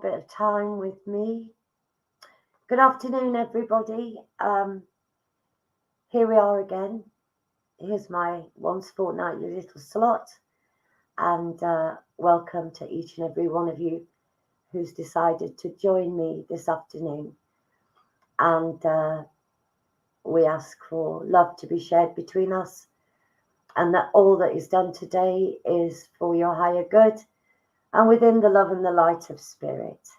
bit of time with me. Good afternoon, everybody. Here we are again. Here's my once fortnightly little slot, and welcome to each and every one of you who's decided to join me this afternoon. And we ask for love to be shared between us, and that all that is done today is for your higher good and within the love and the light of spirit.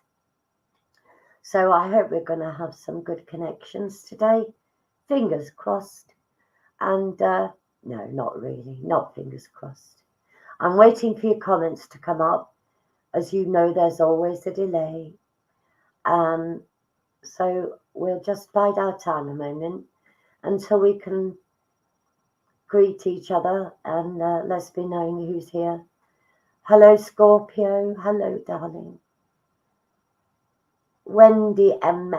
So I hope we're going to have some good connections today. Fingers crossed. And no, not really, not fingers crossed. I'm waiting for your comments to come up. As you know, there's always a delay. So we'll just bide our time a moment until we can greet each other and let's be knowing who's here. Hello, Scorpio. Hello, darling. Wendy M.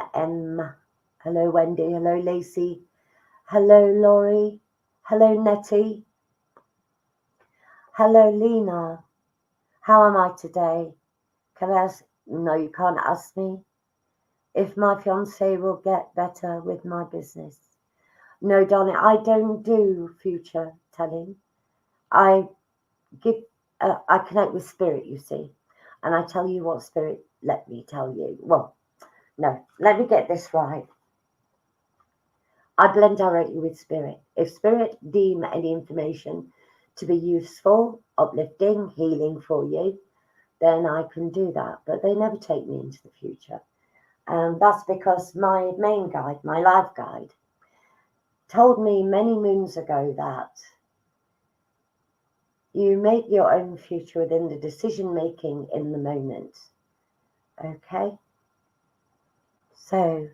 Hello, Wendy. Hello, Lacey. Hello, Laurie. Hello, Nettie. Hello, Lena. How am I today? Can I ask? No, you can't ask me if my fiance will get better with my business. No, darling, I don't do future telling. I connect with spirit, you see, and I tell you what spirit let me tell you. Well, no, let me get this right. I blend directly with spirit. If spirit deem any information to be useful, uplifting, healing for you, then I can do that. But they never take me into the future. And that's because my main guide, my life guide, told me many moons ago that you make your own future within the decision making in the moment. Okay? So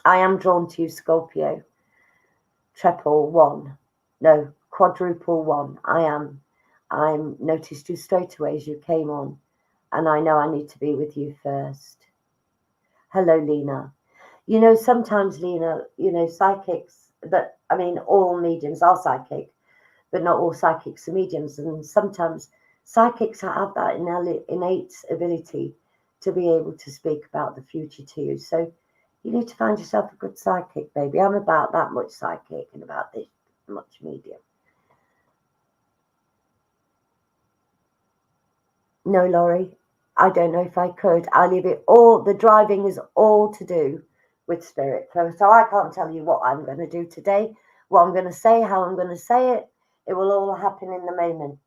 I am drawn to you, Scorpio. Quadruple one. I'm noticed you straight away as you came on, and I know I need to be with you first. Hello, Lena. You know, sometimes, Lena, psychics, all mediums are psychic, but not all psychics are mediums. And sometimes psychics have that innate ability to be able to speak about the future to you. So you need to find yourself a good psychic, baby. I'm about that much psychic and about this much medium. No, Laurie, I don't know if I could. I leave it all. The driving is all to do with spirit. So I can't tell you what I'm going to do today, what I'm going to say, how I'm going to say it. It will all happen in the moment.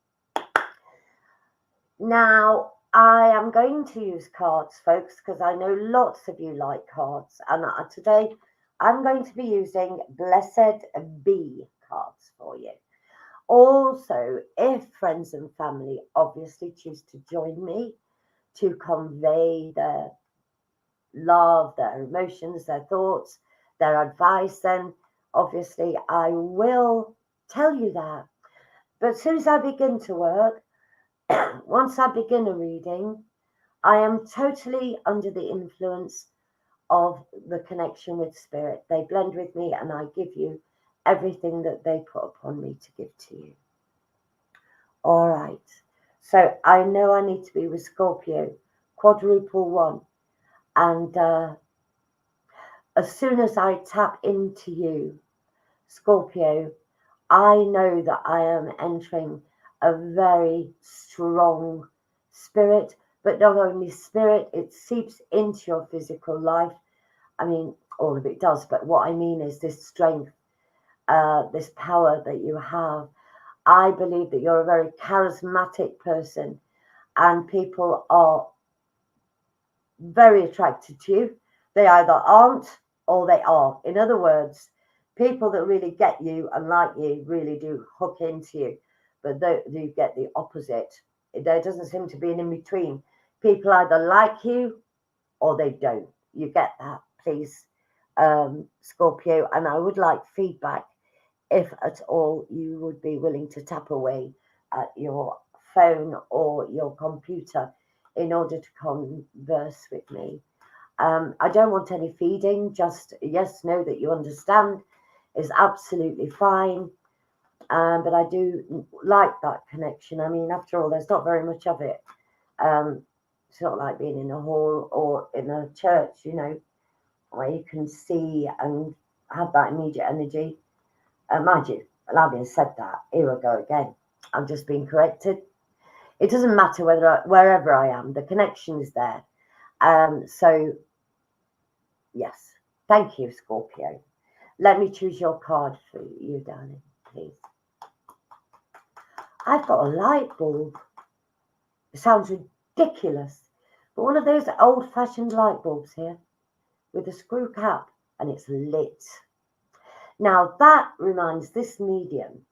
Now, I am going to use cards, folks, because I know lots of you like cards. And today, I'm going to be using Blessed Be cards for you. Also, if friends and family obviously choose to join me to convey their love, their emotions, their thoughts, their advice, then obviously I will tell you that. But as soon as I begin to work, once I begin a reading, I am totally under the influence of the connection with spirit. They blend with me and I give you everything that they put upon me to give to you. All right. So I know I need to be with Scorpio, quadruple one. And as soon as I tap into you, Scorpio, I know that I am entering a very strong spirit, but not only spirit, it seeps into your physical life. I mean, all of it does, but what I mean is this strength, this power that you have. I believe that you're a very charismatic person and people are very attracted to you. They either aren't or they are. In other words, people that really get you and like you really do hook into you, but you get the opposite. There doesn't seem to be an in-between. People either like you or they don't. You get that, please, Scorpio. And I would like feedback, if at all you would be willing to tap away at your phone or your computer in order to converse with me. I don't want any feeding, just yes, no, that you understand is absolutely fine. But I do like that connection. I mean, after all, there's not very much of it. It's not like being in a hall or in a church, where you can see and have that immediate energy. Mind you, having said that, here I go again. I'm just being corrected. It doesn't matter wherever I am, the connection is there. So, yes, thank you, Scorpio. Let me choose your card for you, darling, please. I've got a light bulb. It sounds ridiculous, but one of those old-fashioned light bulbs here with a screw cap, and it's lit. Now, that reminds this medium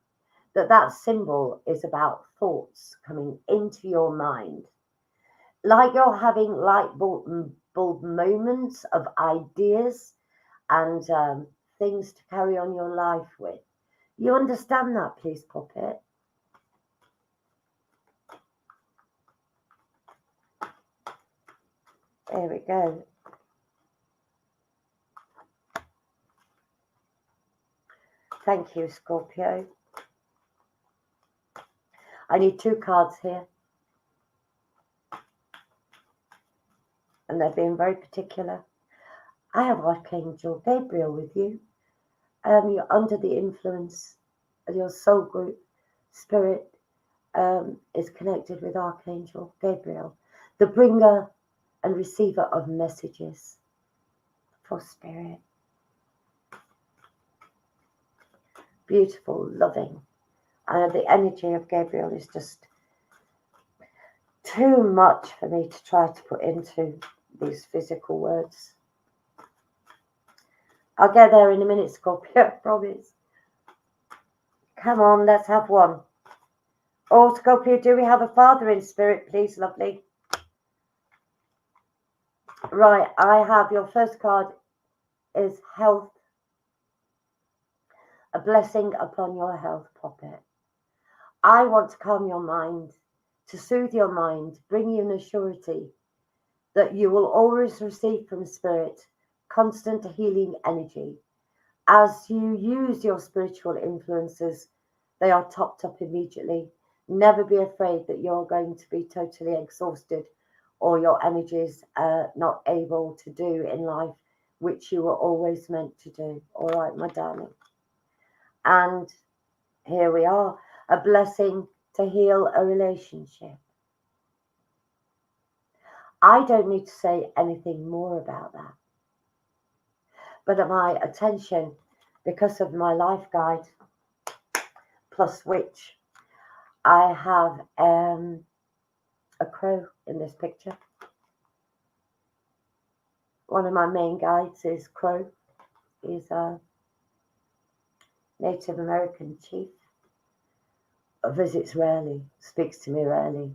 that symbol is about thoughts coming into your mind. Like you're having light bulb moments of ideas and things to carry on your life with. You understand that, please, Puppet? There we go. Thank you, Scorpio. I need 2 cards here. And they're being very particular. I have Archangel Gabriel with you. You're under the influence of your soul group. Spirit is connected with Archangel Gabriel, the bringer and receiver of messages for spirit. Beautiful, loving. The energy of Gabriel is just too much for me to try to put into these physical words. I'll get there in a minute, Scorpio, I promise. Come on, let's have one. Oh, Scorpio, do we have a father in spirit, please, lovely? Right, I have your first card is health. A blessing upon your health, Puppet. I want to calm your mind, to soothe your mind, bring you an surety that you will always receive from spirit constant healing energy. As you use your spiritual influences, they are topped up immediately. Never be afraid that you're going to be totally exhausted or your energies are not able to do in life, which you were always meant to do. All right, my darling. And here we are, a blessing to heal a relationship. I don't need to say anything more about that. But my attention, because of my life guide, plus which I have a crow in this picture. One of my main guides is Crow. He's a Native American chief. Visits rarely, speaks to me rarely,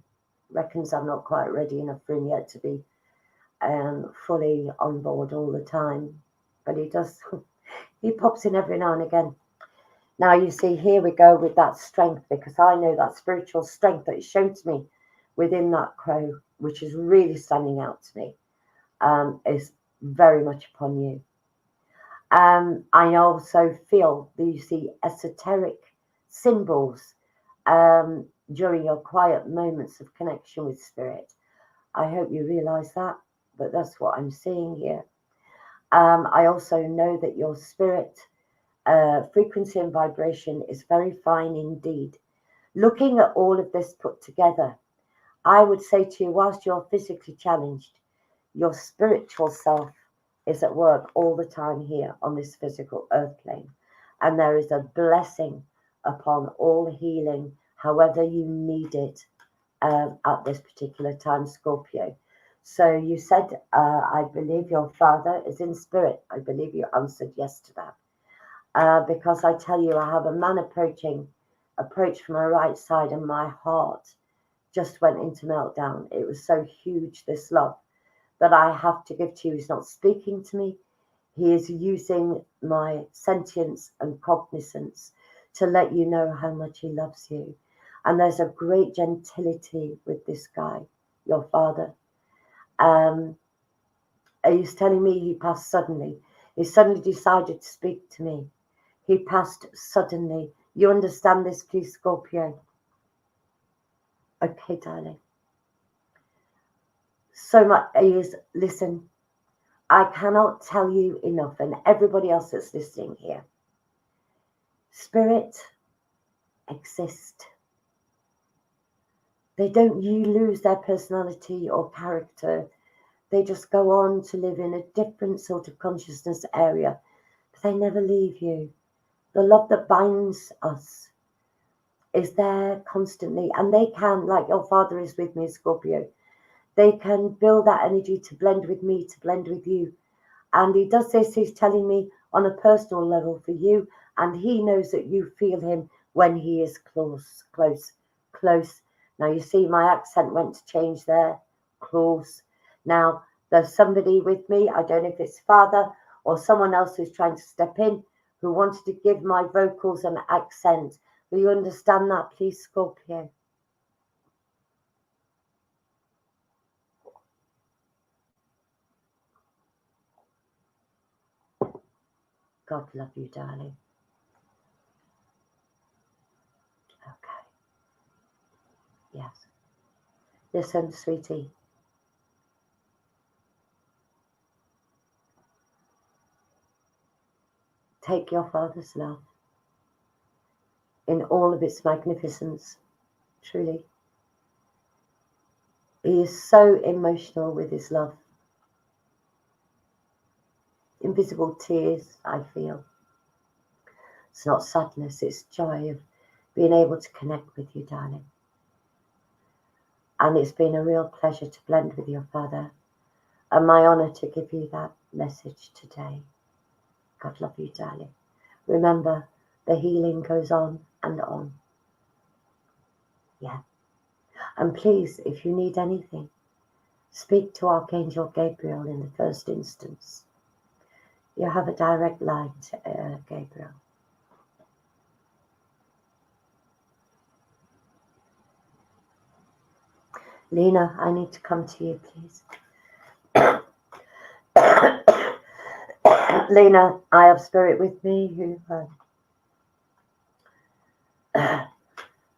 reckons I'm not quite ready enough for him yet to be fully on board all the time. But he does, he pops in every now and again. Now you see, here we go with that strength, because I know that spiritual strength that is shown to me within that crow, which is really standing out to me, is very much upon you. I also feel that you see esoteric symbols during your quiet moments of connection with spirit. I hope you realize that, but that's what I'm seeing here. I also know that your spirit frequency and vibration is very fine indeed. Looking at all of this put together, I would say to you, whilst you're physically challenged, your spiritual self is at work all the time here on this physical earth plane. And there is a blessing upon all healing, however you need it at this particular time, Scorpio. So you said, I believe your father is in spirit. I believe you answered yes to that. Because I tell you, I have a man approached from my right side, and my heart just went into meltdown. It was so huge, this love, that I have to give to you. He's not speaking to me. He is using my sentience and cognizance to let you know how much he loves you. And there's a great gentility with this guy, your father. He's telling me he passed suddenly. He suddenly decided to speak to me. He passed suddenly. You understand this, please, Scorpio? Okay, darling. so much is, listen, I cannot tell you enough, and everybody else that's listening here. Spirit exist. They don't lose their personality or character. They just go on to live in a different sort of consciousness area. But they never leave you. The love that binds us is there constantly. And they can, like your father is with me, Scorpio, they can build that energy to blend with me, to blend with you. And he does this, he's telling me on a personal level for you. And he knows that you feel him when he is close. Now you see my accent went to change there. Close. Now there's somebody with me, I don't know if it's father or someone else who's trying to step in, who wanted to give my vocals an accent. Will you understand that, please, Scorpio? God love you, darling. Okay. Yes. Listen, sweetie. Take your father's love in all of its magnificence, truly. He is so emotional with his love. Invisible tears, I feel. It's not sadness, it's joy of being able to connect with you, darling. And it's been a real pleasure to blend with your father, and my honor to give you that message today. God love you, darling. Remember, the healing goes on and on. Yeah. And please, if you need anything, speak to Archangel Gabriel in the first instance. You have a direct line to Gabriel. Lena, I need to come to you, please. Lena, I have spirit with me who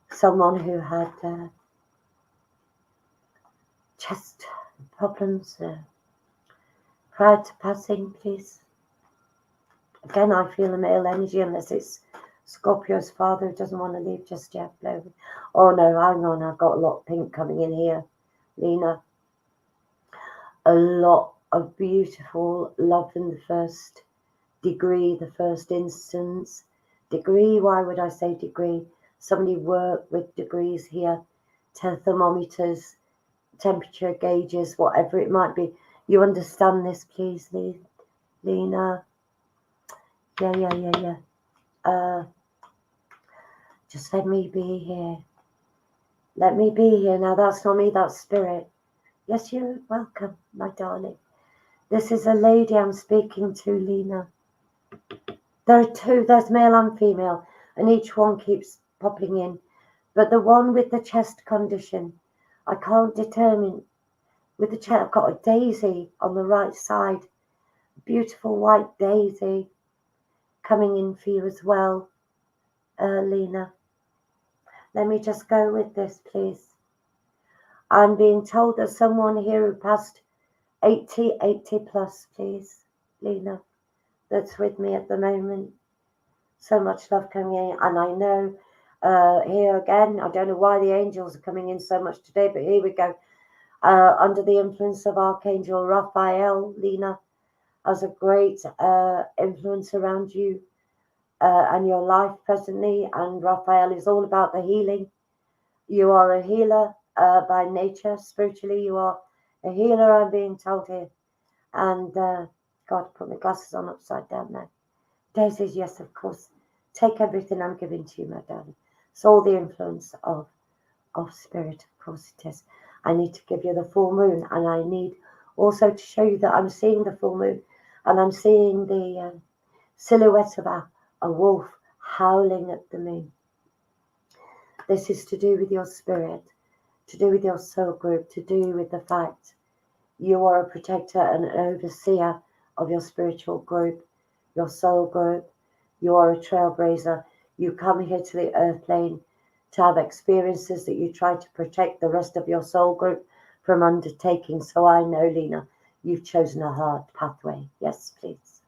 someone who had chest problems prior to passing, please. Again, I feel a male energy, unless it's Scorpio's father who doesn't want to leave just yet. Oh no, hang on, I've got a lot of pink coming in here, Lena. A lot of beautiful love in the first degree, the first instance. Degree, why would I say degree? Somebody worked with degrees here, thermometers, temperature gauges, whatever it might be. You understand this, please, Lena? Yeah. Just let me be here. Let me be here. Now, that's not me, that's spirit. Yes, you're welcome, my darling. This is a lady I'm speaking to, Lena. There are two, there's male and female, and each one keeps popping in. But the one with the chest condition, I can't determine. With the chest, I've got a daisy on the right side. Beautiful white daisy coming in for you as well, Lena. Let me just go with this, please. I'm being told there's someone here who passed 80 plus, please, Lena, that's with me at the moment. So much love coming in, and I know here again, I don't know why the angels are coming in so much today, but here we go. Under the influence of Archangel Raphael, Lena has a great influence around you and your life presently, and Raphael is all about the healing. You are a healer by nature. Spiritually, you are a healer, I'm being told here. And God, put my glasses on upside down now. Daisies, yes, of course. Take everything I'm giving to you, my darling. It's all the influence of spirit, of course it is. I need to give you the full moon, and I need also to show you that I'm seeing the full moon, and I'm seeing the silhouette of a wolf howling at the moon. This is to do with your spirit, to do with your soul group, to do with the fact you are a protector and an overseer of your spiritual group, your soul group. You are a trailblazer. You come here to the earth plane to have experiences that you try to protect the rest of your soul group from undertaking. So I know, Lena, you've chosen a hard pathway. Yes, please.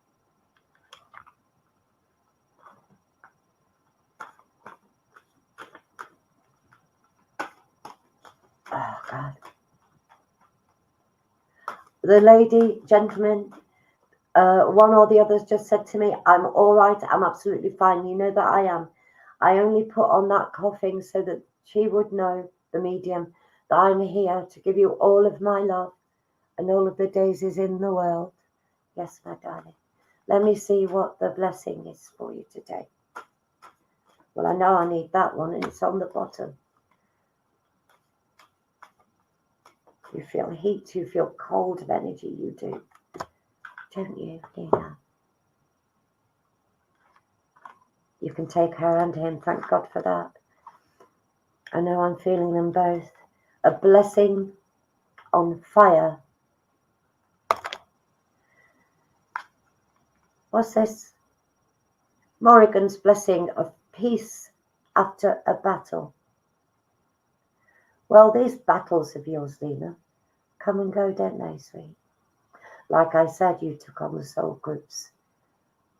Oh, God. The lady, gentleman, one or the others just said to me, I'm all right, I'm absolutely fine. You know that I am. I only put on that coughing so that she would know, the medium, that I'm here to give you all of my love and all of the daisies in the world. Yes, my darling. Let me see what the blessing is for you today. Well, I know I need that one, and it's on the bottom. You feel heat, you feel cold of energy, you do. Don't you, Lena? You can take her and him, thank God for that. I know I'm feeling them both. A blessing on fire. What's this? Morrigan's blessing of peace after a battle. Well, these battles of yours, Lena, come and go, don't they, sweet? Like I said, you took on the soul groups.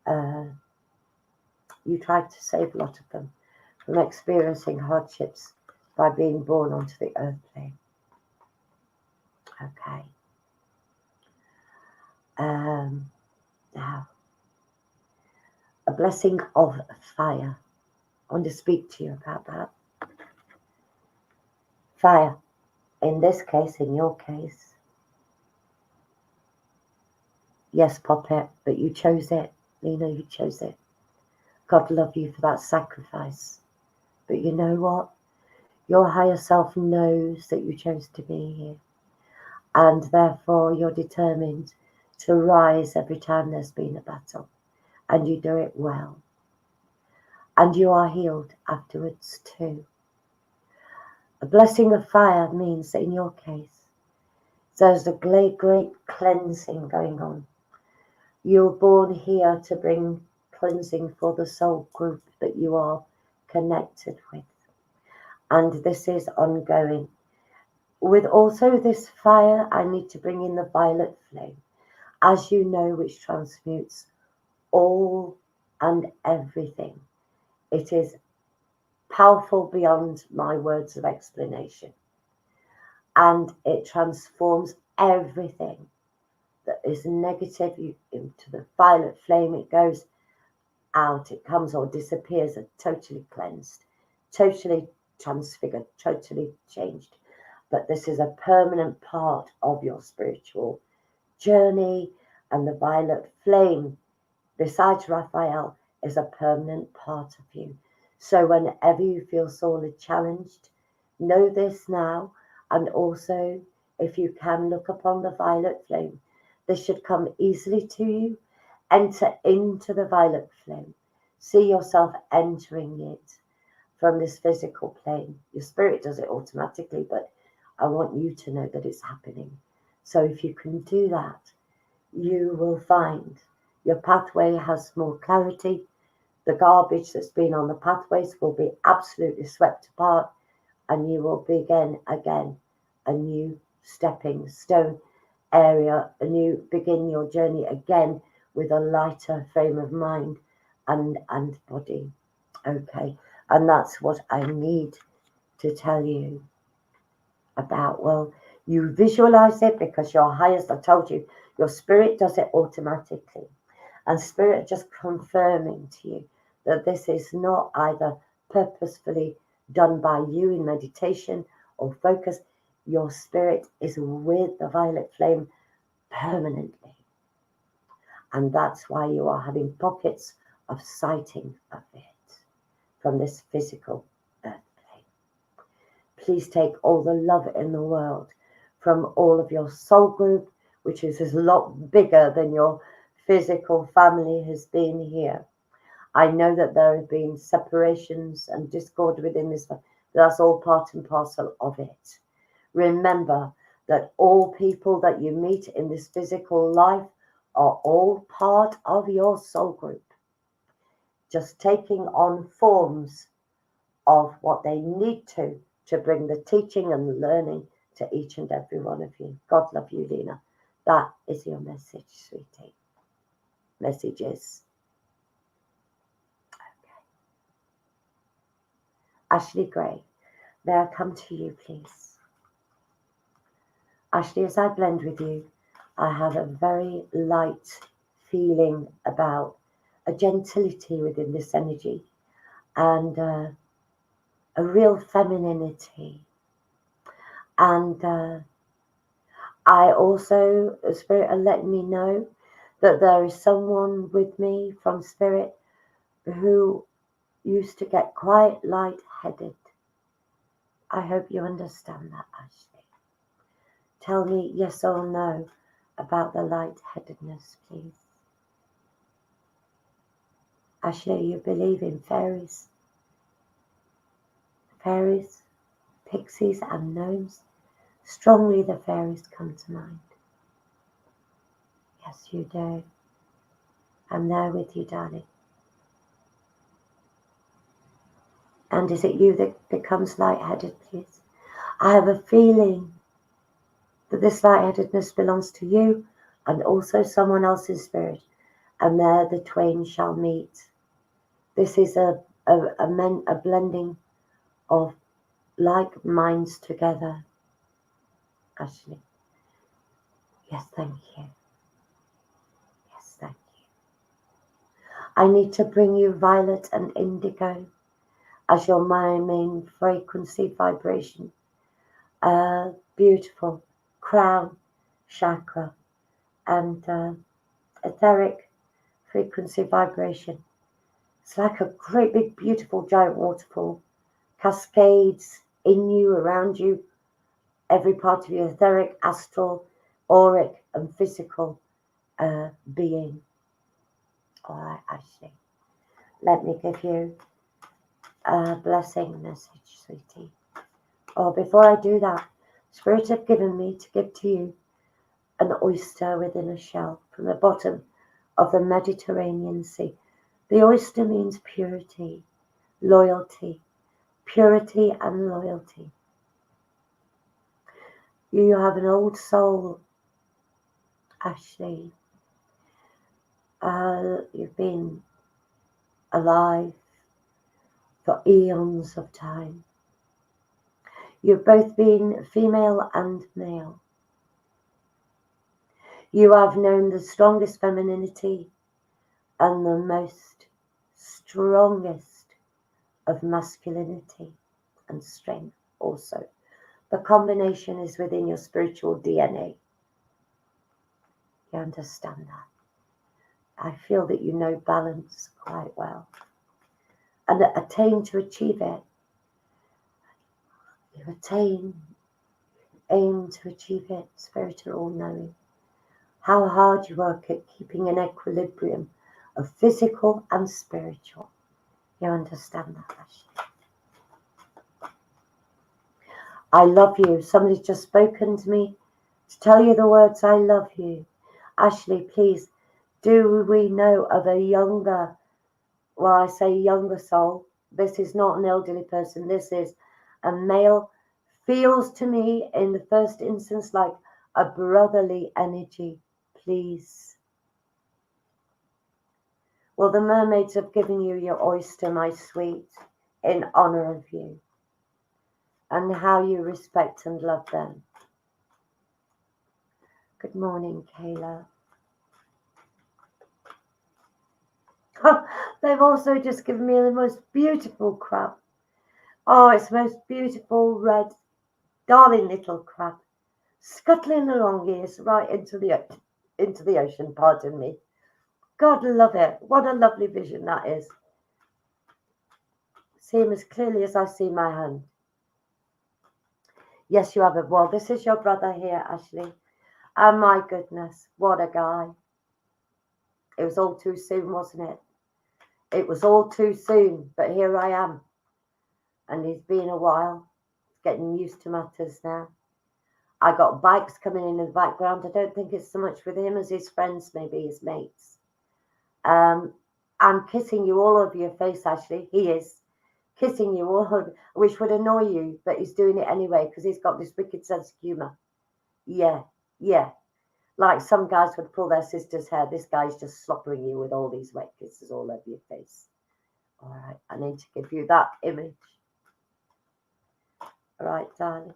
You tried to save a lot of them from experiencing hardships by being born onto the earth plane. Okay. Now, a blessing of fire. I want to speak to you about that. Fire. In this case, in your case. Yes, Poppet, but you chose it. Lena, you chose it. God love you for that sacrifice. But you know what? Your higher self knows that you chose to be here. And therefore you're determined to rise every time there's been a battle. And you do it well. And you are healed afterwards too. A blessing of fire means that in your case, there's a great cleansing going on. You're born here to bring cleansing for the soul group that you are connected with. And this is ongoing. With also this fire, I need to bring in the violet flame, as you know, which transmutes all and everything. It is powerful beyond my words of explanation. And it transforms everything that is negative into the violet flame. It goes out, it comes or disappears, totally cleansed, totally transfigured, totally changed. But this is a permanent part of your spiritual journey, and the violet flame, besides Raphael, is a permanent part of you. So whenever you feel sorely challenged, know this now, and also, if you can, look upon the violet flame. This should come easily to you. Enter into the violet flame. See yourself entering it from this physical plane. Your spirit does it automatically, but I want you to know that it's happening. So if you can do that, you will find your pathway has more clarity. The garbage that's been on the pathways will be absolutely swept apart, and you will begin again a new stepping stone area, begin your journey again with a lighter frame of mind and body. Okay, and that's what I need to tell you about. Well, you visualize it because your highest, I told you, your spirit does it automatically. And spirit just confirming to you that this is not either purposefully done by you in meditation or focus. Your spirit is with the violet flame permanently. And that's why you are having pockets of sighting of it from this physical earth plane. Please take all the love in the world from all of your soul group, which is a lot bigger than your physical family has been here. I know that there have been separations and discord within this, but that's all part and parcel of it. Remember that all people that you meet in this physical life are all part of your soul group, just taking on forms of what they need to bring the teaching and the learning to each and every one of you. God love you, Lena. That is your message, sweetie. Messages. Okay. Ashley Gray, may I come to you, please? Ashley, as I blend with you, I have a very light feeling about a gentility within this energy and a real femininity. And I also, Spirit are letting me know that there is someone with me from Spirit who used to get quite light-headed. I hope you understand that, Ashley. Tell me yes or no about the light-headedness, please. Ashley, you believe in fairies? Fairies, pixies and gnomes? Strongly the fairies come to mind. Yes, you do. I'm there with you, darling. And is it you that becomes light-headed, please? I have a feeling that this light-headedness belongs to you and also someone else's spirit, and there the twain shall meet. This is a blending of like minds together. Ashley. Yes, thank you. Yes, thank you. I need to bring you violet and indigo as your main frequency vibration. Beautiful crown chakra and etheric frequency vibration. It's like a great big beautiful giant waterfall, cascades in you, around you, every part of your etheric, astral, auric and physical being. All right, Ashley, let me give you a blessing message, sweetie. Oh, before I do that, Spirit have given me to give to you an oyster within a shell from the bottom of the Mediterranean Sea. The oyster means purity, loyalty, purity and loyalty. You have an old soul, Ashley. You've been alive for eons of time. You've both been female and male. You have known the strongest femininity and the most strongest of masculinity and strength also. The combination is within your spiritual DNA. You understand that? I feel that you know balance quite well and attain to achieve it. You aim to achieve it. Spirit are all knowing how hard you work at keeping an equilibrium of physical and spiritual. You understand that, Ashley? I love you. Somebody's just spoken to me to tell you the words, I love you. Ashley, please, do we know of a younger, well, I say younger soul. This is not an elderly person. This is a male. Feels to me in the first instance like a brotherly energy. Please. Well, the mermaids have given you your oyster, my sweet, in honor of you and how you respect and love them. Good morning, Kayla. They've also just given me the most beautiful crab. Oh, it's the most beautiful red, darling little crab, scuttling along here right into the ocean. Pardon me. God love it. What a lovely vision that is. See him as clearly as I see my hand. Yes, you have it. Well, this is your brother here, Ashley. And my goodness, what a guy. It was all too soon, wasn't it? It was all too soon, but here I am. And he's been a while, getting used to matters now. I got bikes coming in the background. I don't think it's so much with him as his friends, maybe his mates. I'm kissing you all over your face, Ashley. He is kissing you or hug, which would annoy you, but he's doing it anyway because he's got this wicked sense of humour. Yeah, yeah. Like some guys would pull their sister's hair. This guy's just slobbering you with all these wet kisses all over your face. All right, I need to give you that image. All right, darling.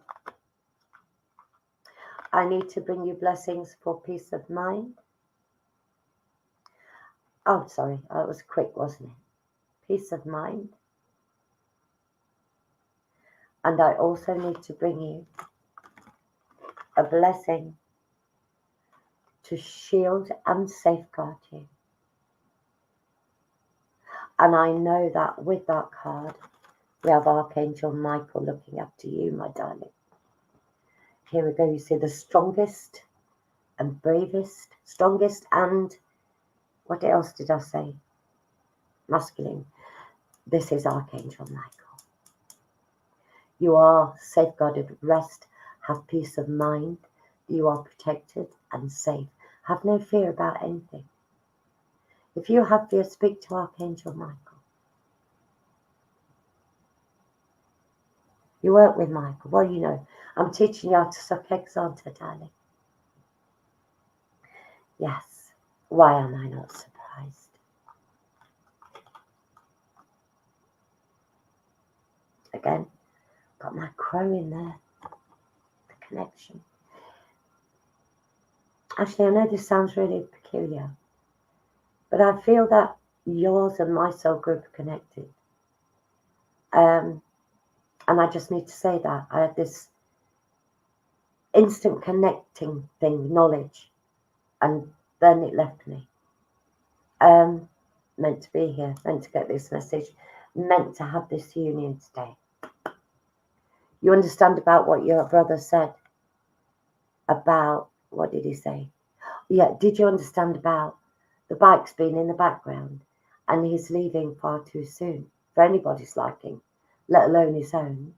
I need to bring you blessings for peace of mind. Oh, sorry, that was quick, wasn't it? Peace of mind. And I also need to bring you a blessing to shield and safeguard you. And I know that with that card, we have Archangel Michael looking after you, my darling. Here we go. You see the strongest and bravest, strongest and what else did I say? Masculine. This is Archangel Michael. You are safeguarded. Rest. Have peace of mind. You are protected and safe. Have no fear about anything. If you have fear, speak to Archangel Michael. You work with Michael. Well, you know, I'm teaching you how to suck eggs, aren't I, darling? Yes. Why am I not surprised? Again, got my crow in there. The connection. Actually, I know this sounds really peculiar, but I feel that yours and my soul group are connected. And I just need to say that. I had this instant connecting thing, knowledge, and then it left me. Meant to be here, meant to get this message, meant to have this union today. You understand about what your brother said about, what did he say? Yeah, did you understand about the bikes being in the background and he's leaving far too soon for anybody's liking, let alone his own,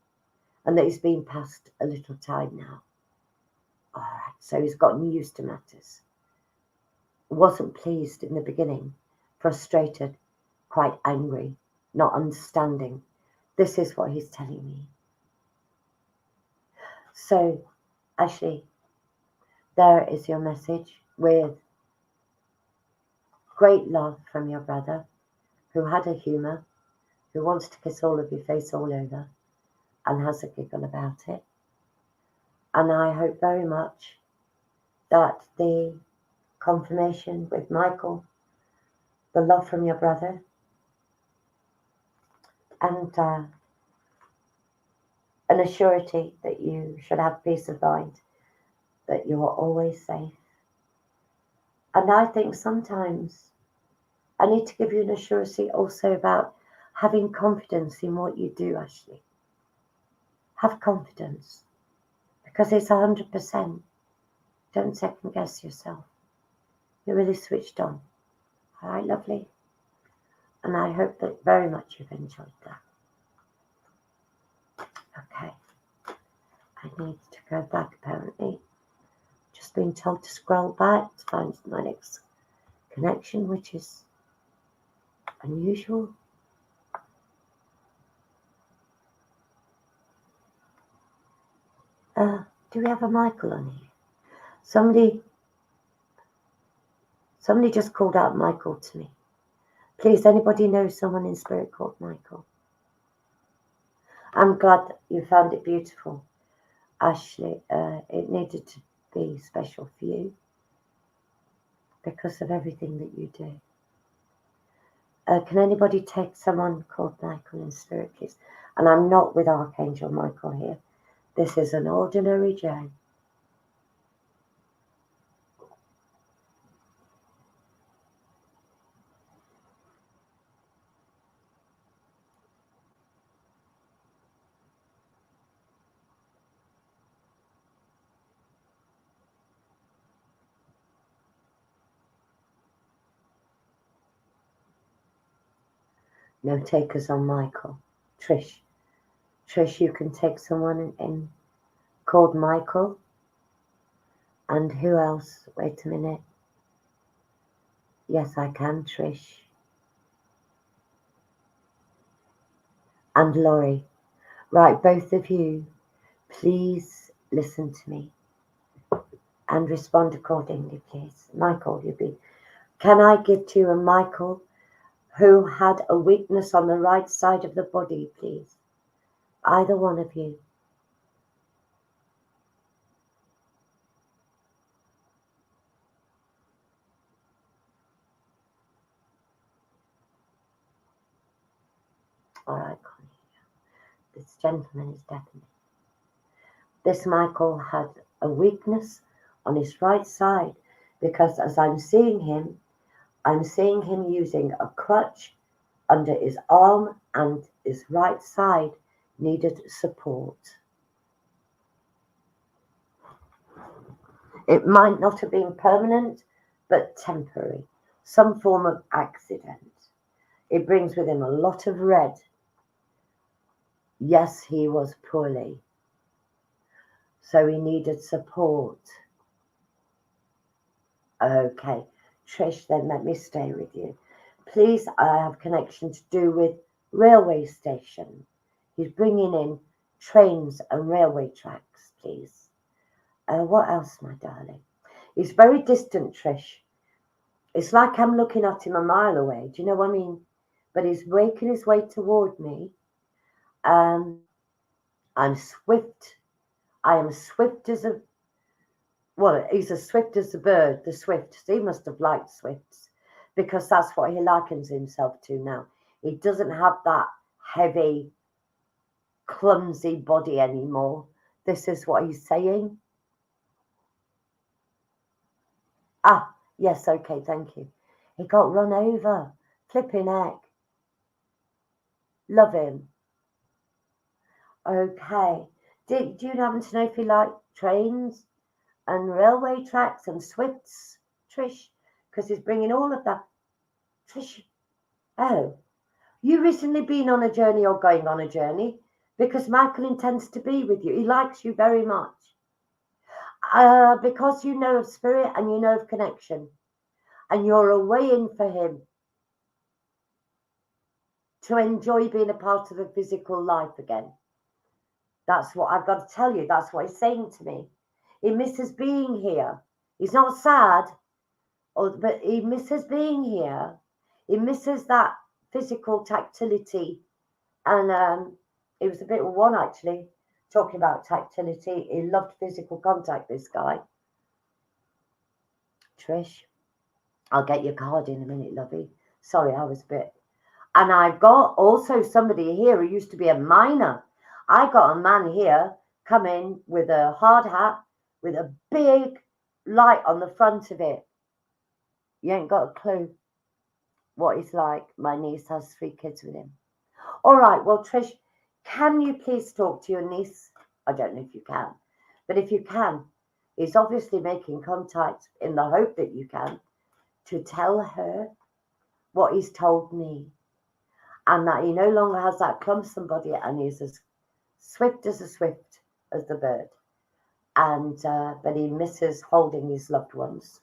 and that he's been past a little time now? All right, so he's gotten used to matters. Wasn't pleased in the beginning, frustrated, quite angry, not understanding. This is what he's telling me. So, Ashley, there is your message with great love from your brother, who had a humour, who wants to kiss all of your face all over and has a giggle about it. And I hope very much that the confirmation with Michael, the love from your brother, and an assurity that you should have peace of mind, that you are always safe. And I think sometimes I need to give you an assurity also about having confidence in what you do, Ashley. Have confidence, because it's 100%. Don't second guess yourself. You're really switched on. All right, lovely? And I hope that very much you've enjoyed that. Okay. I need to go back, apparently. Just been told to scroll back to find my next connection, which is unusual. Do we have a Michael on here? Somebody just called out Michael to me. Please, anybody know someone in spirit called Michael? I'm glad that you found it beautiful, Ashley. It needed to be special for you because of everything that you do. Can anybody take someone called Michael in spirit, please? And I'm not with Archangel Michael here. This is an ordinary Joe. No takers on Michael. Trish, you can take someone in called Michael. And who else? Wait a minute. Yes, I can, Trish. and Laurie. Right, both of you, please listen to me and respond accordingly, please. Michael, can I give to you a Michael who had a weakness on the right side of the body, please? Either one of you. All right, Connie. This gentleman is definitely. This Michael had a weakness on his right side because as I'm seeing him using a crutch under his arm and his right side needed support. It might not have been permanent, but temporary, some form of accident. It brings with him a lot of red. Yes, he was poorly, so he needed support. Okay, Trish, then let me stay with you. Please, I have connection to do with railway station. He's bringing in trains and railway tracks, please. What else, my darling? He's very distant, Trish. It's like I'm looking at him a mile away. Do you know what I mean? But he's making his way toward me. I'm swift. I am swift as a... Well, he's as swift as the bird, the swift. He must have liked swifts because that's what he likens himself to now. He doesn't have that heavy, clumsy body anymore. This is what he's saying. Ah, yes, okay, thank you. He got run over. Flipping heck. Love him. Okay. Do you happen to know if he liked trains and railway tracks and swifts, Trish? Because he's bringing all of that. Trish, oh, you recently been on a journey or going on a journey? Because Michael intends to be with you. He likes you very much. Because you know of spirit and you know of connection. And you're a way in for him to enjoy being a part of a physical life again. That's what I've got to tell you. That's what he's saying to me. He misses being here. He's not sad, but he misses being here. He misses that physical tactility. And he was a bit of one, actually, talking about tactility. He loved physical contact, this guy. Trish, I'll get your card in a minute, lovey. Sorry, I was a bit... And I've got also somebody here who used to be a miner. I got a man here come in with a hard hat with a big light on the front of it. You ain't got a clue what he's like. My niece has 3 kids with him. All right, well, Trish, can you please talk to your niece? I don't know if you can, but if you can, he's obviously making contact in the hope that you can to tell her what he's told me. And that he no longer has that clumsome body and he's as swift as the bird. And but he misses holding his loved ones.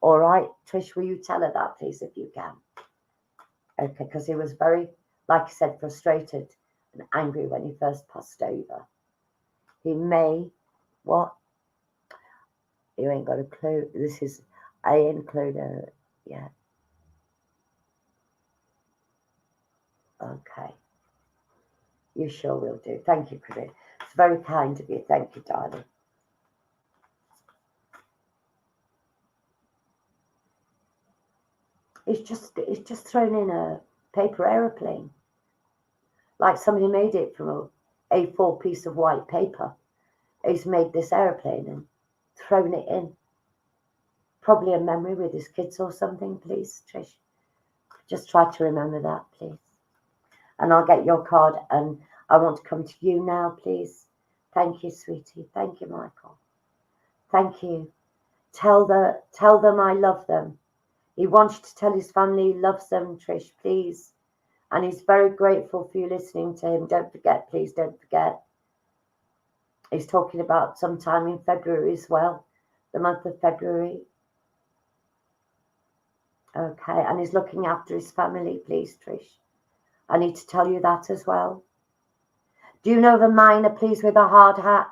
All right, Trish, will you tell her that, please, if you can? Okay, because he was very, like I said, frustrated and angry when he first passed over. He may, what? You ain't got a clue. This is, I include a, yeah. Okay. You sure will do. Thank you, Corinne. It's very kind of you. Thank you, darling. It's just thrown in a paper aeroplane. Like somebody made it from a A4 piece of white paper. He's made this aeroplane and thrown it in. Probably a memory with his kids or something, please, Trish. Just try to remember that, please. And I'll get your card and I want to come to you now, please. Thank you, sweetie. Thank you, Michael. Thank you. Tell them I love them. He wants to tell his family he loves them, Trish, please. And he's very grateful for you listening to him. Don't forget, please, don't forget. He's talking about sometime in February as well, the month of February. Okay, and he's looking after his family, please, Trish. I need to tell you that as well. Do you know of a miner, please, with a hard hat?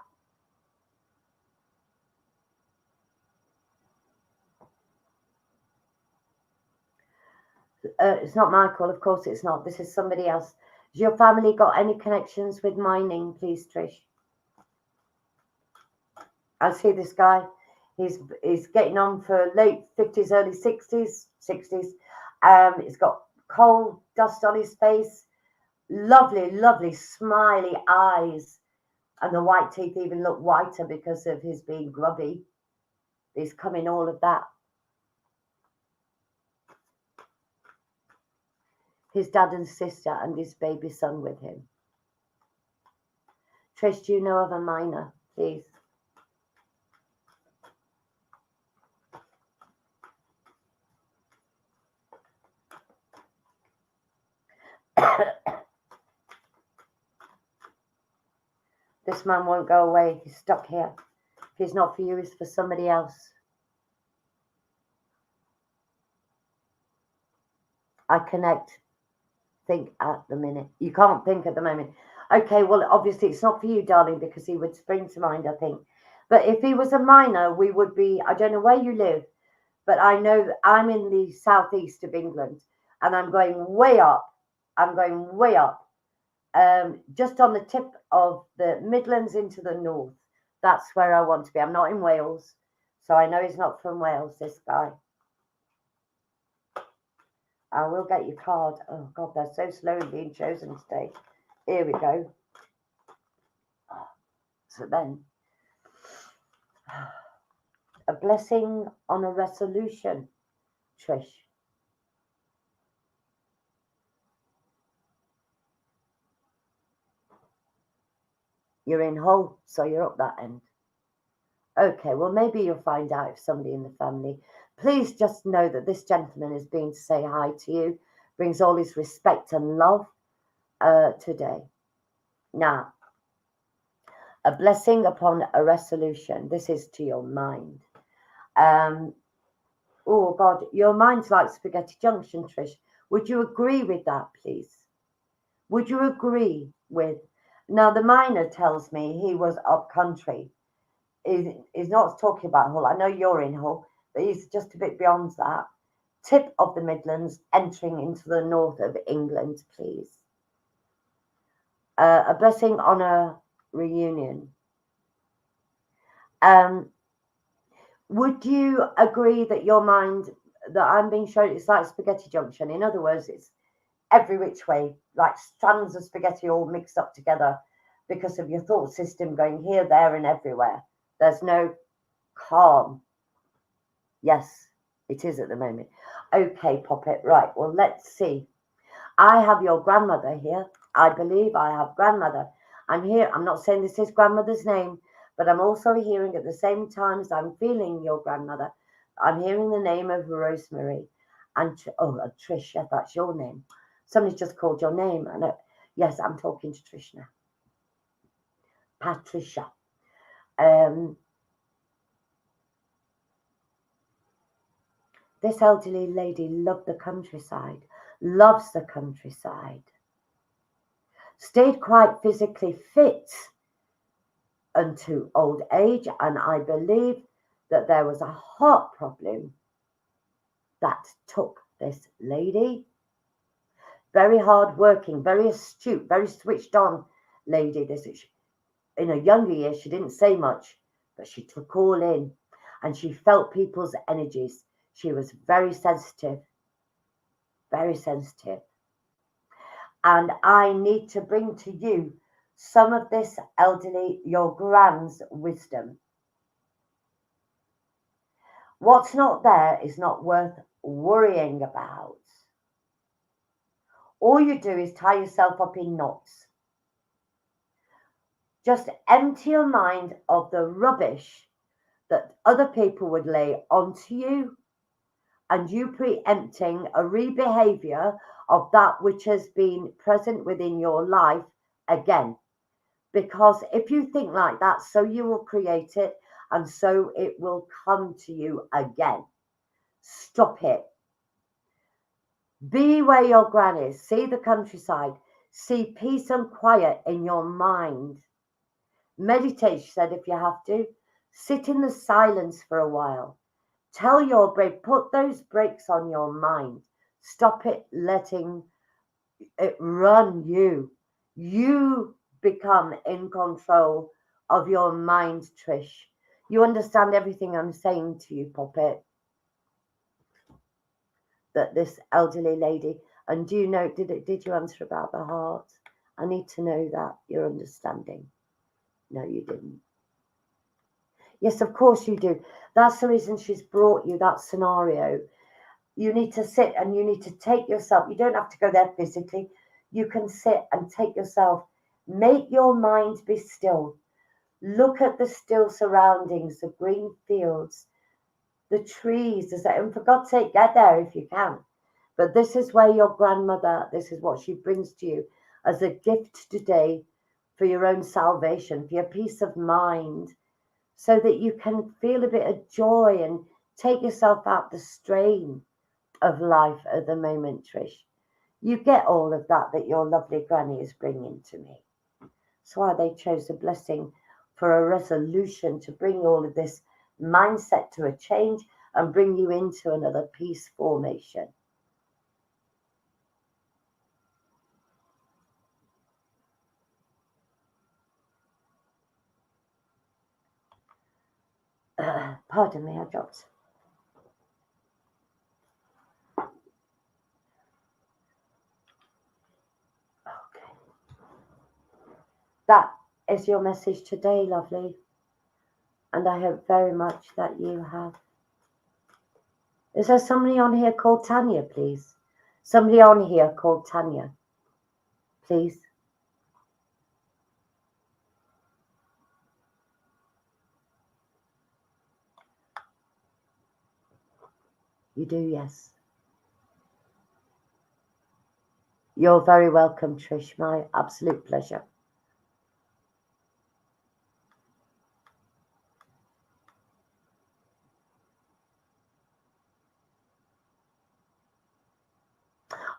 It's not Michael, of course it's not. This is somebody else. Has your family got any connections with mining, please, Trish? I see this guy. He's getting on for late 50s, early 60s. He's got coal dust on his face. Lovely, lovely, smiley eyes. And the white teeth even look whiter because of his being grubby. He's coming all of that. His dad and sister and his baby son with him. Trish, do you know of a miner, please? This man won't go away. He's stuck here. If he's not for you, he's for somebody else. I connect. Think at the minute. You can't think at the moment. Okay, well, obviously it's not for you, darling, because he would spring to mind, I think. But if he was a miner, we would be, I don't know where you live, but I know that I'm in the southeast of England and I'm going way up. I'm going way up. Just on the tip of the Midlands into the north. That's where I want to be. I'm not in Wales, so I know he's not from Wales, this guy. I will get your card. Oh, God, they're so slow in being chosen today. Here we go. So then, a blessing on a resolution, Trish. You're in Hull, so you're up that end. Okay, well, maybe you'll find out if somebody in the family. Please just know that this gentleman is being to say hi to you, brings all his respect and love today. Now, a blessing upon a resolution. This is to your mind. Oh, God, your mind's like spaghetti junction, Trish. Would you agree with that, please? Would you agree with... Now, the miner tells me he was up country. He's not talking about Hull. I know you're in Hull, but he's just a bit beyond that. Tip of the Midlands, entering into the north of England, please. A blessing on a reunion. Would you agree that your mind, that I'm being shown, it's like spaghetti junction? In other words, it's every which way, like strands of spaghetti all mixed up together because of your thought system going here, there, and everywhere. There's no calm. Yes, it is at the moment. Okay, Poppet. Right. Well, let's see. I have your grandmother here. I believe I have grandmother. I'm here. I'm not saying this is grandmother's name, but I'm also hearing at the same time as I'm feeling your grandmother, I'm hearing the name of Rosemary. And Trish, yeah, that's your name. Somebody's just called your name. And yes, I'm talking to Trish now. Patricia. This elderly lady loved the countryside, loves the countryside, stayed quite physically fit unto old age, and I believe that there was a heart problem that took this lady. Very hard working, very astute, very switched on lady. This is, in her younger years, she didn't say much, but she took all in and she felt people's energies. She was very sensitive, very sensitive. And I need to bring to you some of this elderly, your grand's wisdom. What's not there is not worth worrying about. All you do is tie yourself up in knots. Just empty your mind of the rubbish that other people would lay onto you, and you preempting a rebehavior of that which has been present within your life again. Because if you think like that, so you will create it, and so it will come to you again. Stop it. Be where your gran is. See the countryside. See peace and quiet in your mind. Meditate, she said, if you have to. Sit in the silence for a while. Tell your brain, put those brakes on your mind. Stop it letting it run you. You become in control of your mind, Trish. You understand everything I'm saying to you, Puppet? That this elderly lady, and do you know, did you answer about the heart? I need to know that you're understanding. No, you didn't. Yes, of course you do. That's the reason she's brought you that scenario. You need to sit and you need to take yourself. You don't have to go there physically. You can sit and take yourself. Make your mind be still. Look at the still surroundings, the green fields, the trees. And for God's sake, get there if you can. But this is where your grandmother, this is what she brings to you as a gift today for your own salvation, for your peace of mind, so that you can feel a bit of joy and take yourself out the strain of life at the moment, Trish. You get all of that your lovely granny is bringing to me. That's why they chose a blessing for a resolution to bring all of this mindset to a change and bring you into another peace formation. Pardon me, I dropped. Okay. That is your message today, lovely. And I hope very much that you have. Is there somebody on here called Tanya, please? Somebody on here called Tanya, please. You do, yes. You're very welcome, Trish. My absolute pleasure.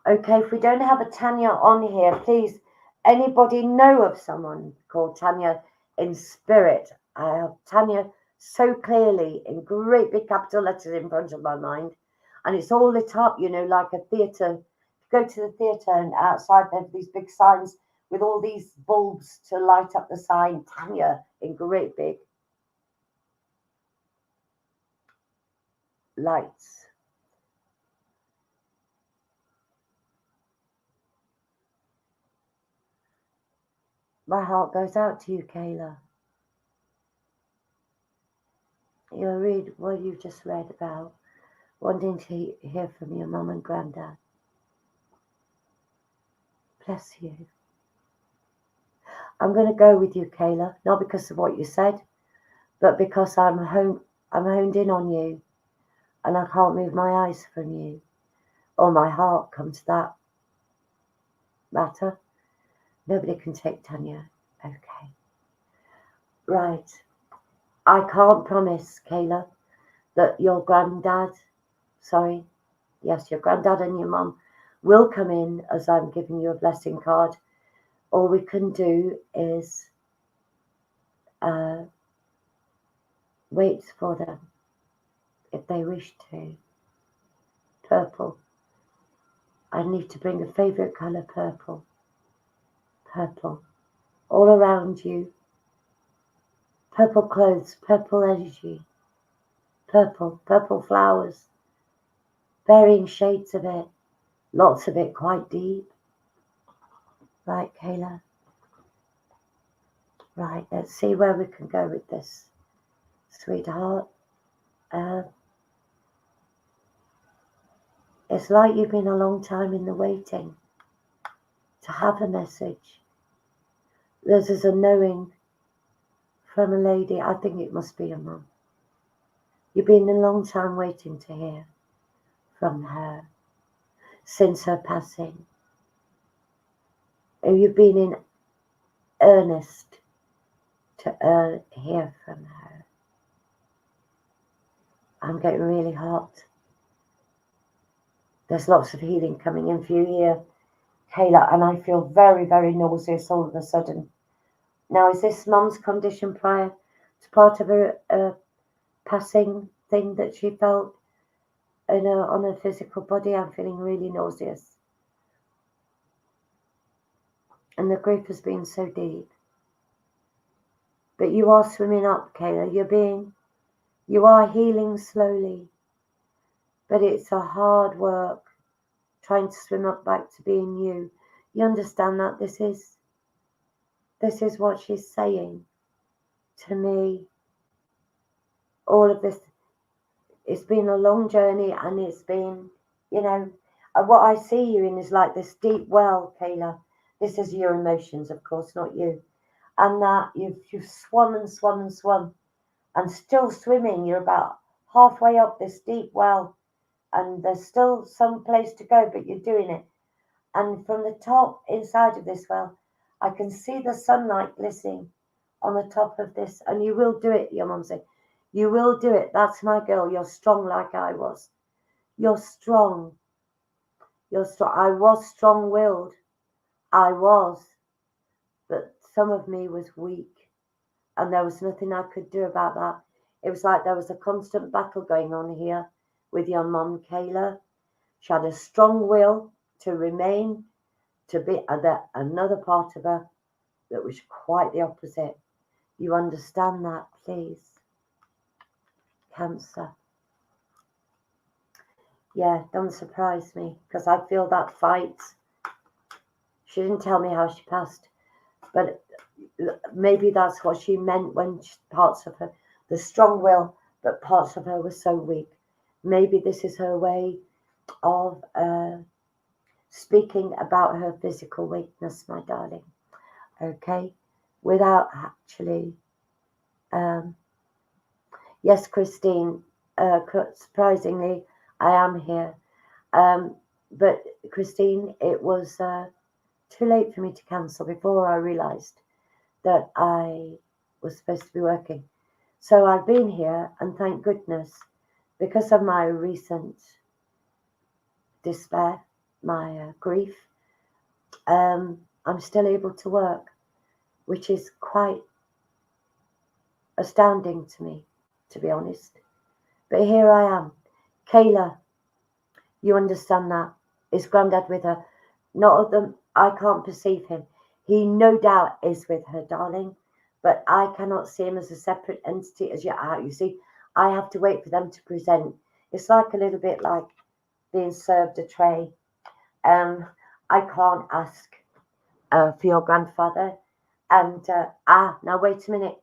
Okay, if we don't have a Tanya on here, please, anybody know of someone called Tanya in spirit? I have Tanya so clearly in great big capital letters in front of my mind. And it's all lit up, you know, like a theatre. Go to the theatre and outside they have these big signs with all these bulbs to light up the sign, Tanya, in great big lights. My heart goes out to you, Kayla. You'll read what you just read about wanting to hear from your mum and granddad. Bless you. I'm going to go with you, Kayla, not because of what you said, but because I'm honed in on you, and I can't move my eyes from you, or my heart come to that matter. Nobody can take Tanya. Okay. Right. I can't promise, Kayla, that your granddad, your granddad and your mum will come in as I'm giving you a blessing card. All we can do is wait for them if they wish to. Purple. I need to bring a favourite colour, purple. Purple. All around you. Purple clothes, purple energy. Purple flowers. Varying shades of it. Lots of it quite deep. Right, Kayla? Right, let's see where we can go with this, sweetheart. It's like you've been a long time in the waiting to have a message. This is a knowing from a lady. I think it must be a mum. You've been a long time waiting to hear from her since her passing. And you've been in earnest to hear from her. I'm getting really hot. There's lots of healing coming in for you here, Kayla, and I feel very, very nauseous all of a sudden. Now, is this mum's condition prior to part of a passing thing that she felt on her physical body? I'm feeling really nauseous. And the grief has been so deep. But you are swimming up, Kayla. You are healing slowly. But it's a hard work trying to swim up back to being you. You understand that this is what she's saying to me. All of this, it's been a long journey, and it's been, what I see you in is like this deep well, Kayla. This is your emotions, of course, not you. And that you've swum and swum and swum, and still swimming. You're about halfway up this deep well, and there's still some place to go, but you're doing it. And from the top inside of this well, I can see the sunlight glistening on the top of this. And you will do it, your mum said. You will do it. That's my girl. You're strong like I was. You're strong. You're strong. I was strong-willed. I was. But some of me was weak. And there was nothing I could do about that. It was like there was a constant battle going on here with your mum, Kayla. She had a strong will to remain, to be another part of her that was quite the opposite. You understand that, please? Cancer. Yeah, don't surprise me, because I feel that fight. She didn't tell me how she passed, but maybe that's what she meant when parts of her, the strong will, but parts of her were so weak. Maybe this is her way of speaking about her physical weakness, my darling. Okay, without actually. Yes, Christine. Surprisingly, I am here. But Christine, it was too late for me to cancel before I realised that I was supposed to be working. So I've been here, and thank goodness, because of my recent despair, my grief, I'm still able to work, which is quite astounding to me, to be honest. But here I am. Kayla, you understand that? Is Grandad with her? Not of them. I can't perceive him. He no doubt is with her, darling, but I cannot see him as a separate entity as you are. You see, I have to wait for them to present. It's like a little bit like being served a tray. I can't ask for your grandfather. And now wait a minute.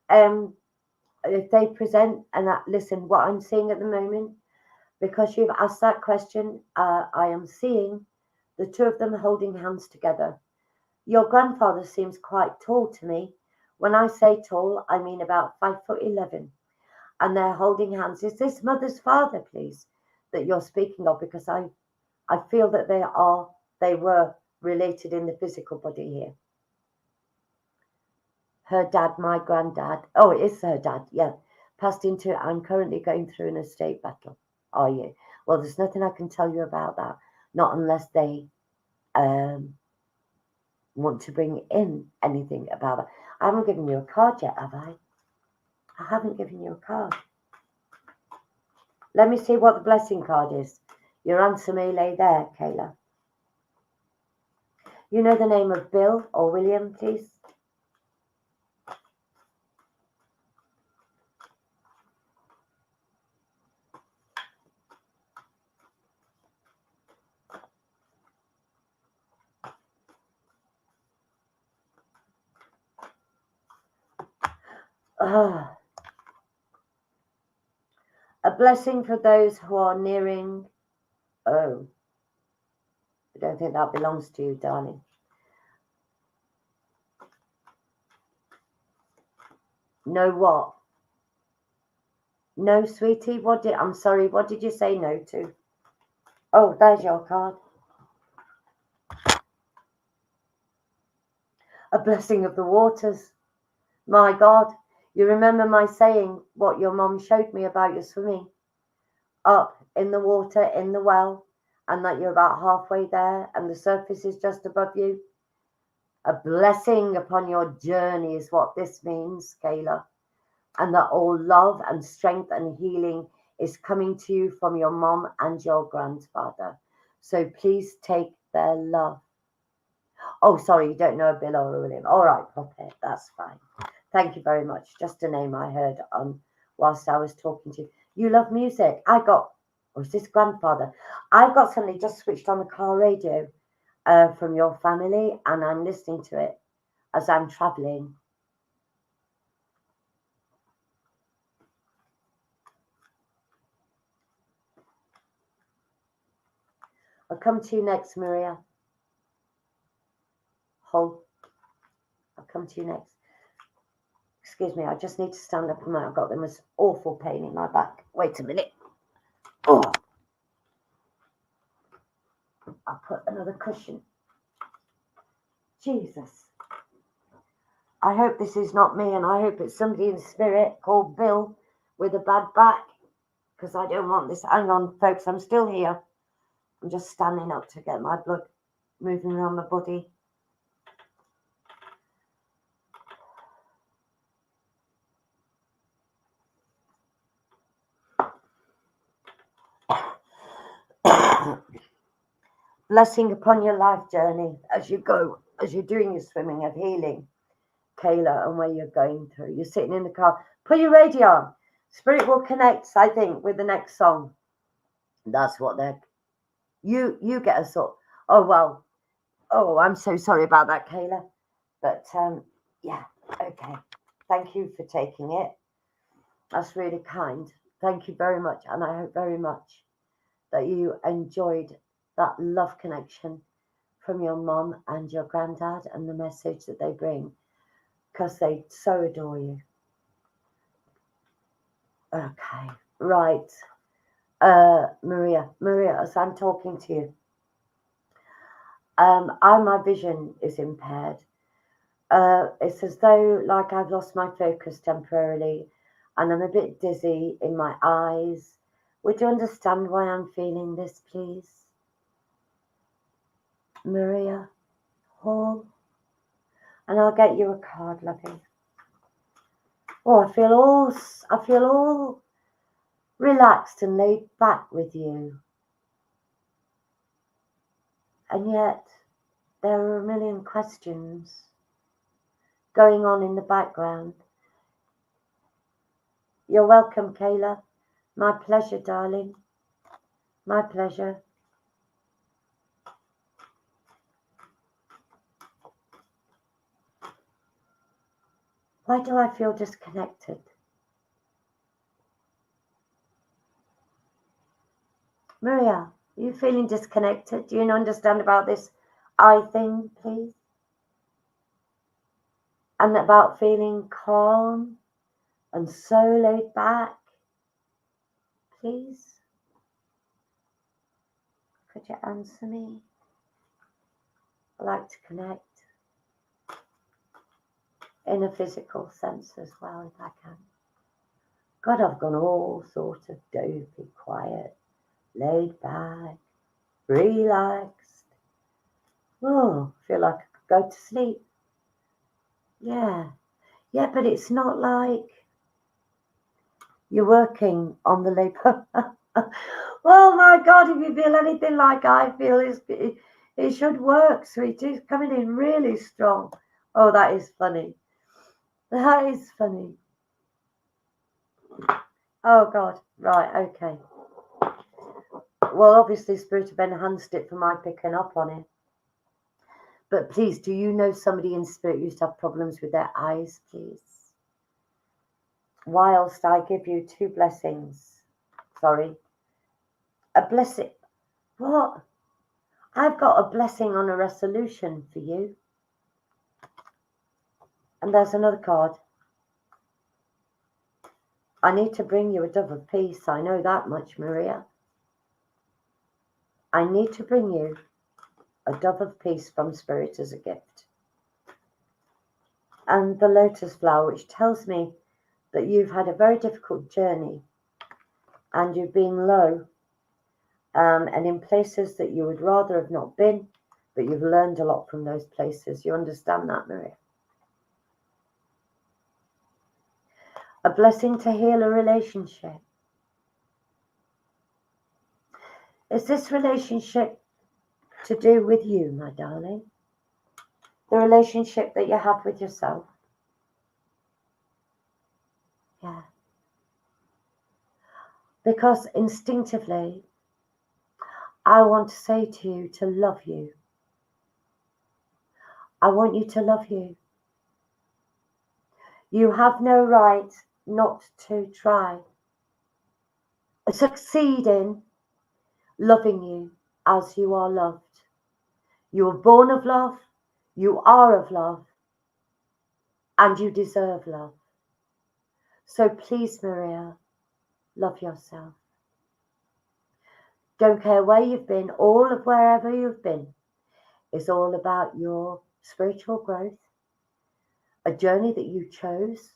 If they present, and listen, what I'm seeing at the moment, because you've asked that question, I am seeing the two of them holding hands together. Your grandfather seems quite tall to me. When I say tall, I mean about 5'11", and they're holding hands. Is this mother's father, please, that you're speaking of? Because I feel that they were related in the physical body here. Her dad, my granddad. Oh, it is her dad. Yeah, passed into. I'm currently going through an estate battle. Are you? Well, there's nothing I can tell you about that. Not unless they want to bring in anything about that. I haven't given you a card yet, have I? I haven't given you a card. Let me see what the blessing card is. Your answer may lay there, Kayla. You know the name of Bill or William, please? A blessing for those who are nearing. Oh, I don't think that belongs to you, darling. No what? No, sweetie. I'm sorry. What did you say no to? Oh, there's your card. A blessing of the waters. My God, you remember my saying what your mom showed me about your swimming up in the water, in the well, and that you're about halfway there and the surface is just above you. A blessing upon your journey is what this means, Kayla. And that all love and strength and healing is coming to you from your mom and your grandfather. So please take their love. Oh, sorry, you don't know a Bill or a William. All right, Poppet, that's fine. Thank you very much. Just a name I heard whilst I was talking to you. You love music. Or is this grandfather? I've got somebody just switched on the car radio from your family, and I'm listening to it as I'm traveling. I'll come to you next, Maria. Hold. I'll come to you next. Excuse me, I just need to stand up a minute. I've got the most awful pain in my back. Wait a minute. Oh. I'll put another cushion. Jesus. I hope this is not me, and I hope it's somebody in spirit called Bill with a bad back, because I don't want this. Hang on, folks, I'm still here. I'm just standing up to get my blood moving around my body. Blessing upon your life journey as you go, as you're doing your swimming of healing, Kayla, and where you're going through. You're sitting in the car. Put your radio on. Spirit will connect, I think, with the next song. That's what they're... You get a sort... Oh, well. Oh, I'm so sorry about that, Kayla. But, yeah, okay. Thank you for taking it. That's really kind. Thank you very much. And I hope very much that you enjoyed that love connection from your mom and your granddad and the message that they bring, because they so adore you. Okay, right. Maria, as I'm talking to you, my vision is impaired. It's as though like I've lost my focus temporarily, and I'm a bit dizzy in my eyes. Would you understand why I'm feeling this, please? Maria Hall. And I'll get you a card, lovey. Oh, I feel all relaxed and laid back with you. And yet there are a million questions going on in the background. You're welcome, Kayla. My pleasure, darling. My pleasure. Why do I feel disconnected? Maria, are you feeling disconnected? Do you understand about this eye thing, please? And about feeling calm and so laid back, please? Could you answer me? I'd like to connect in a physical sense as well, if I can. God, I've gone all sort of dopey, quiet, laid back, relaxed. Oh, I feel like I could go to sleep. Yeah, but it's not like you're working on the labor. Oh my God, if you feel anything like I feel, it should work, sweetie. It's coming in really strong. Oh, that is funny. That is funny. Oh God, right, okay. Well, obviously Spirit have enhanced it for my picking up on it. But please, do you know somebody in spirit used to have problems with their eyes, please? Whilst I give you two blessings. Sorry. A blessing. What? I've got a blessing on a resolution for you. And there's another card. I need to bring you a dove of peace. I know that much, Maria. I need to bring you a dove of peace from Spirit as a gift. And the lotus flower, which tells me that you've had a very difficult journey and you've been low and in places that you would rather have not been, but you've learned a lot from those places. You understand that, Maria? A blessing to heal a relationship. Is this relationship to do with you, my darling? The relationship that you have with yourself? Yeah. Because instinctively, I want to say to you to love you. I want you to love you. You have no right not to try. Succeed in loving you as you are loved. You were born of love, you are of love, and you deserve love. So please, Maria, love yourself. Don't care where you've been, all of wherever you've been is all about your spiritual growth, a journey that you chose.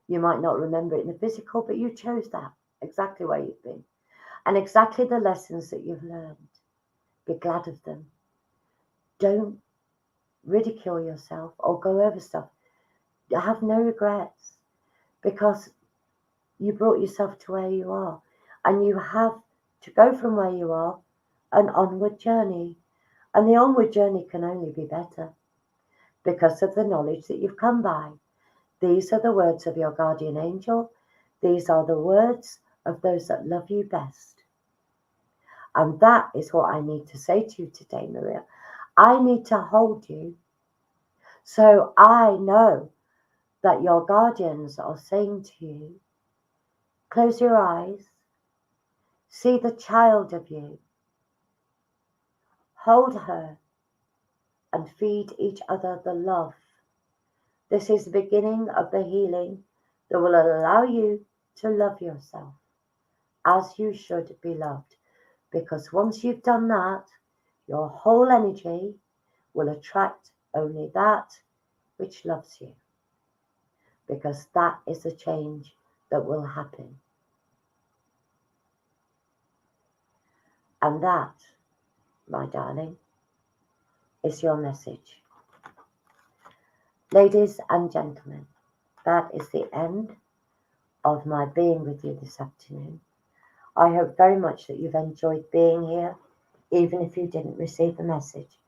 You might not remember it in the physical, but you chose that, exactly where you've been, and exactly the lessons that you've learned. Be glad of them. Don't ridicule yourself or go over stuff. Have no regrets, because you brought yourself to where you are, and you have to go from where you are an onward journey. And the onward journey can only be better because of the knowledge that you've come by. These are the words of your guardian angel. These are the words of those that love you best. And that is what I need to say to you today, Maria. I need to hold you. So I know that your guardians are saying to you, close your eyes, see the child of you, hold her, and feed each other the love. This is the beginning of the healing that will allow you to love yourself as you should be loved. Because once you've done that, your whole energy will attract only that which loves you. Because that is the change that will happen. And that, my darling, is your message. Ladies and gentlemen, that is the end of my being with you this afternoon. I hope very much that you've enjoyed being here, even if you didn't receive the message.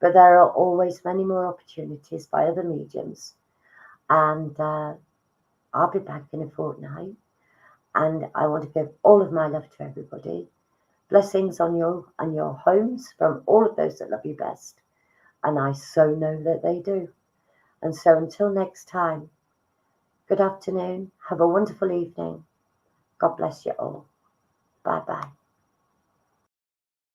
But there are always many more opportunities by other mediums. And I'll be back in a fortnight. And I want to give all of my love to everybody. Blessings on you and your homes from all of those that love you best. And I so know that they do. And so until next time, good afternoon. Have a wonderful evening. God bless you all. Bye-bye.